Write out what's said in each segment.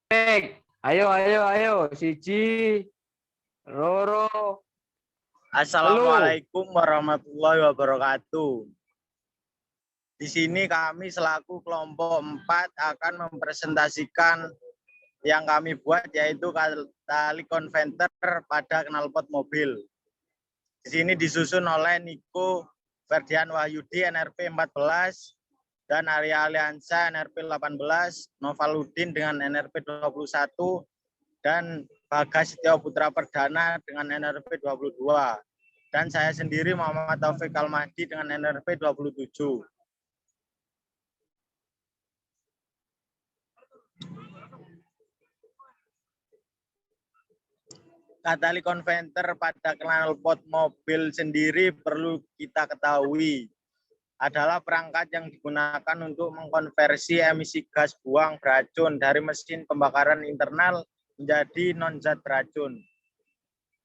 Cek. Ayo. Siji, loro, telu. Assalamualaikum warahmatullahi wabarakatuh. Di sini kami selaku kelompok 4 akan mempresentasikan yang kami buat, yaitu tali konverter pada knalpot mobil. Di sini disusun oleh Niko Ferdian Wahyudi NRP 14 dan Arya Aliansa NRP 18, Novaludin dengan NRP 21 dan Bagas Setio Putra Perdana dengan NRP 22. Dan saya sendiri Muhammad Taufik Al-Mahdi dengan NRP 27. Tali konverter pada knalpot mobil sendiri perlu kita ketahui adalah perangkat yang digunakan untuk mengkonversi emisi gas buang beracun dari mesin pembakaran internal menjadi non-zat beracun.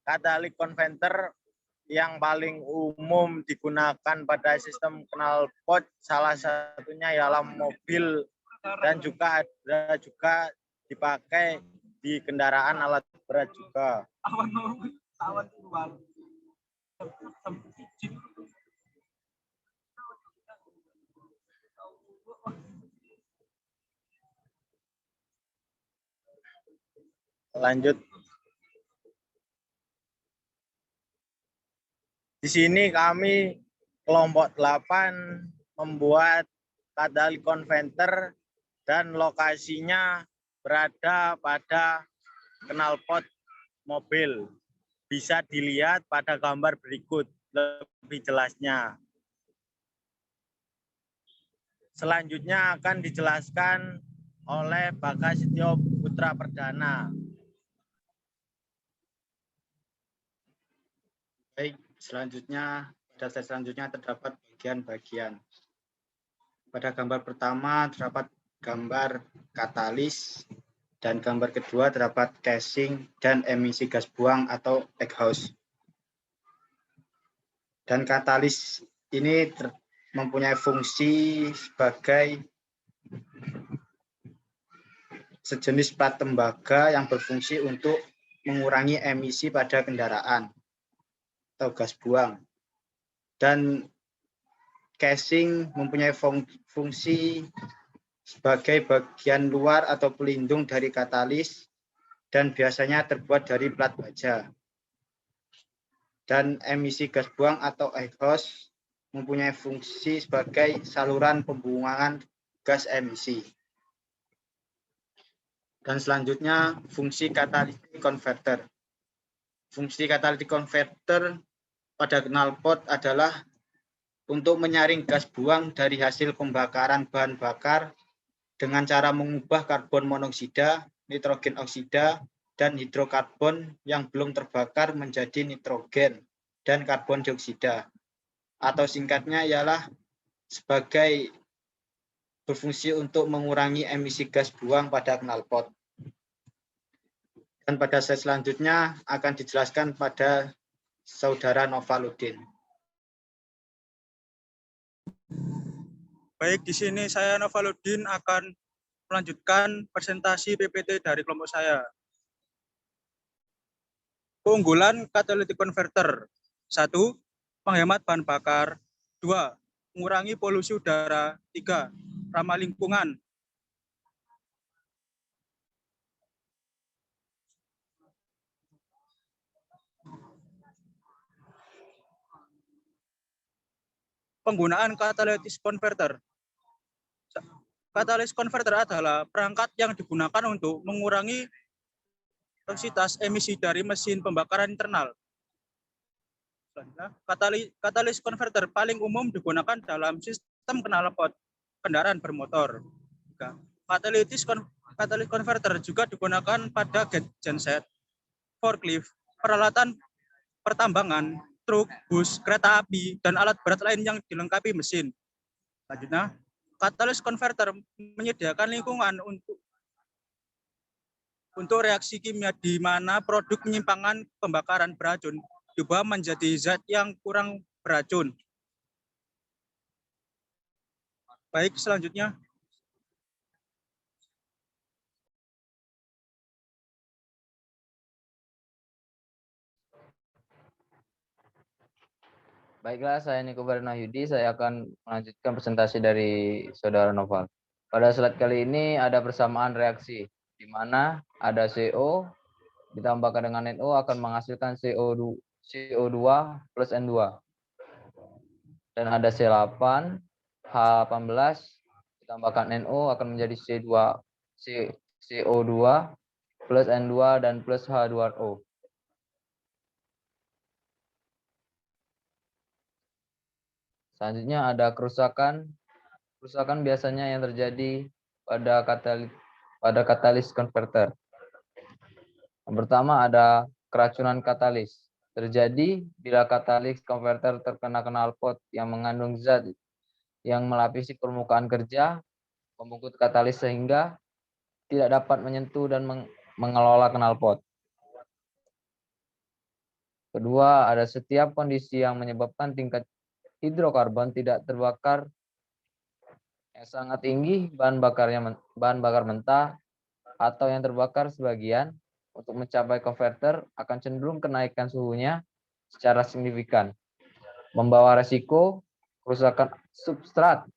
Tali konverter yang paling umum digunakan pada sistem knalpot salah satunya ialah mobil dan juga ada juga dipakai di kendaraan alat berat juga. Lanjut. Di sini kami kelompok 8 membuat tali konverter dan lokasinya berada pada knalpot mobil. Bisa dilihat pada gambar berikut lebih jelasnya. Selanjutnya akan dijelaskan oleh Bagas Setio Putra Perdana. Baik, selanjutnya pada slide selanjutnya terdapat bagian-bagian. Pada gambar pertama terdapat gambar katalis dan gambar kedua terdapat casing dan emisi gas buang atau exhaust. Dan katalis ini mempunyai fungsi sebagai sejenis plat tembaga yang berfungsi untuk mengurangi emisi pada kendaraan atau gas buang. Dan casing mempunyai fungsi sebagai bagian luar atau pelindung dari katalis dan biasanya terbuat dari plat baja. Dan emisi gas buang atau exhaust mempunyai fungsi sebagai saluran pembuangan gas emisi. Dan selanjutnya fungsi catalytic converter. Fungsi catalytic converter pada knalpot adalah untuk menyaring gas buang dari hasil pembakaran bahan bakar dengan cara mengubah karbon monoksida, nitrogen oksida, dan hidrokarbon yang belum terbakar menjadi nitrogen dan karbon dioksida. Atau singkatnya ialah sebagai berfungsi untuk mengurangi emisi gas buang pada knalpot. Dan pada slide selanjutnya akan dijelaskan pada Saudara Novaludin. Baik, di sini saya Novaludin akan melanjutkan presentasi PPT dari kelompok saya. Keunggulan catalytic converter. 1. Menghemat bahan bakar. 2. Mengurangi polusi udara. 3. Ramah lingkungan. Penggunaan catalytic converter. Catalytic converter adalah perangkat yang digunakan untuk mengurangi intensitas emisi dari mesin pembakaran internal. Catalytic converter paling umum digunakan dalam sistem knalpot kendaraan bermotor. Catalytic converter juga digunakan pada genset, forklift, peralatan pertambangan, truk, bus, kereta api, dan alat berat lain yang dilengkapi mesin. Selanjutnya, catalytic converter menyediakan lingkungan untuk reaksi kimia di mana produk penyimpangan pembakaran beracun diubah menjadi zat yang kurang beracun. Baik, selanjutnya. Baiklah, saya Niko Barnahyudi. Saya akan melanjutkan presentasi dari Saudara Noval. Pada slide kali ini ada persamaan reaksi, di mana ada CO ditambahkan dengan NO akan menghasilkan CO2 plus N2. Dan ada C8, H18 ditambahkan NO akan menjadi CO2 plus N2 dan plus H2O. Selanjutnya ada kerusakan. Kerusakan biasanya yang terjadi pada katalis konverter. Yang pertama ada keracunan katalis. Terjadi bila katalis konverter terkena knalpot yang mengandung zat yang melapisi permukaan kerja pembungkut katalis sehingga tidak dapat menyentuh dan mengelola knalpot. Kedua, ada setiap kondisi yang menyebabkan tingkat hidrokarbon tidak terbakar yang sangat tinggi, bahan bakar mentah atau yang terbakar sebagian untuk mencapai konverter akan cenderung kenaikan suhunya secara signifikan, membawa resiko kerusakan substrat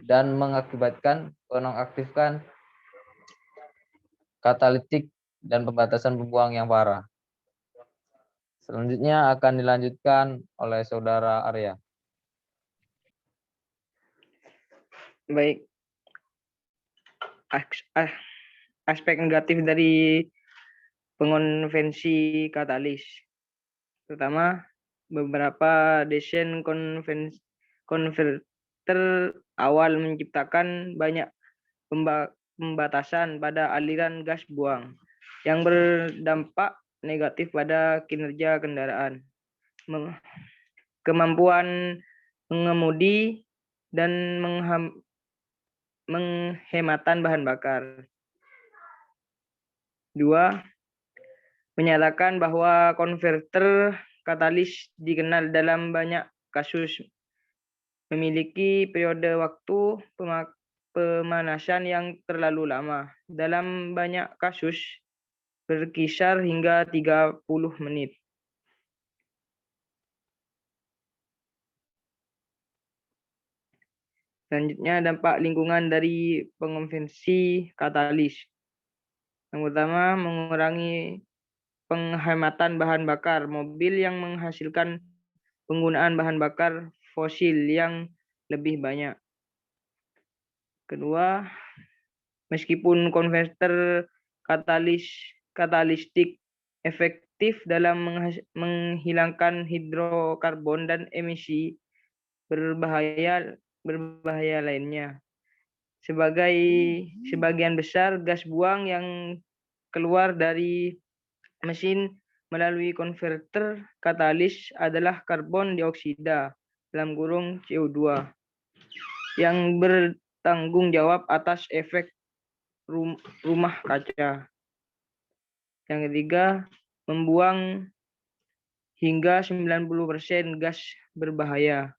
dan mengakibatkan penonaktifkan katalitik dan pembatasan pembuang yang parah. Selanjutnya akan dilanjutkan oleh Saudara Arya. Baik, aspek negatif dari pengonvensi katalis. Pertama, beberapa desain konverter awal menciptakan banyak pembatasan pada aliran gas buang yang berdampak negatif pada kinerja kendaraan, kemampuan mengemudi, dan penghematan bahan bakar. 2. Menyatakan bahwa konverter katalis dikenal dalam banyak kasus memiliki periode waktu pemanasan yang terlalu lama. Dalam banyak kasus berkisar hingga 30 menit. Selanjutnya, dampak lingkungan dari pengonvensi katalis. Yang pertama, mengurangi penghematan bahan bakar. Mobil yang menghasilkan penggunaan bahan bakar fosil yang lebih banyak. Kedua, meskipun konverter katalistik efektif dalam menghilangkan hidrokarbon dan emisi berbahaya lainnya. Sebagian besar gas buang yang keluar dari mesin melalui konverter katalis adalah karbon dioksida (CO2) yang bertanggung jawab atas efek rumah kaca. Yang ketiga, membuang hingga 90% gas berbahaya.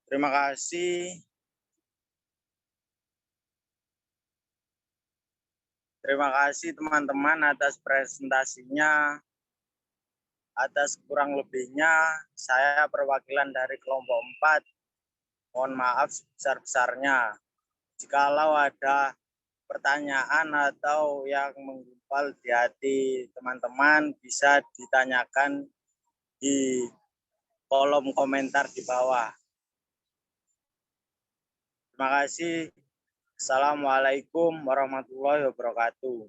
Terima kasih. Terima kasih teman-teman atas presentasinya. Atas kurang lebihnya, saya perwakilan dari kelompok 4. Mohon maaf sebesar-besarnya. Jikalau ada pertanyaan atau yang menggumpal di hati teman-teman, bisa ditanyakan di kolom komentar di bawah. Terima kasih. Assalamualaikum warahmatullahi wabarakatuh.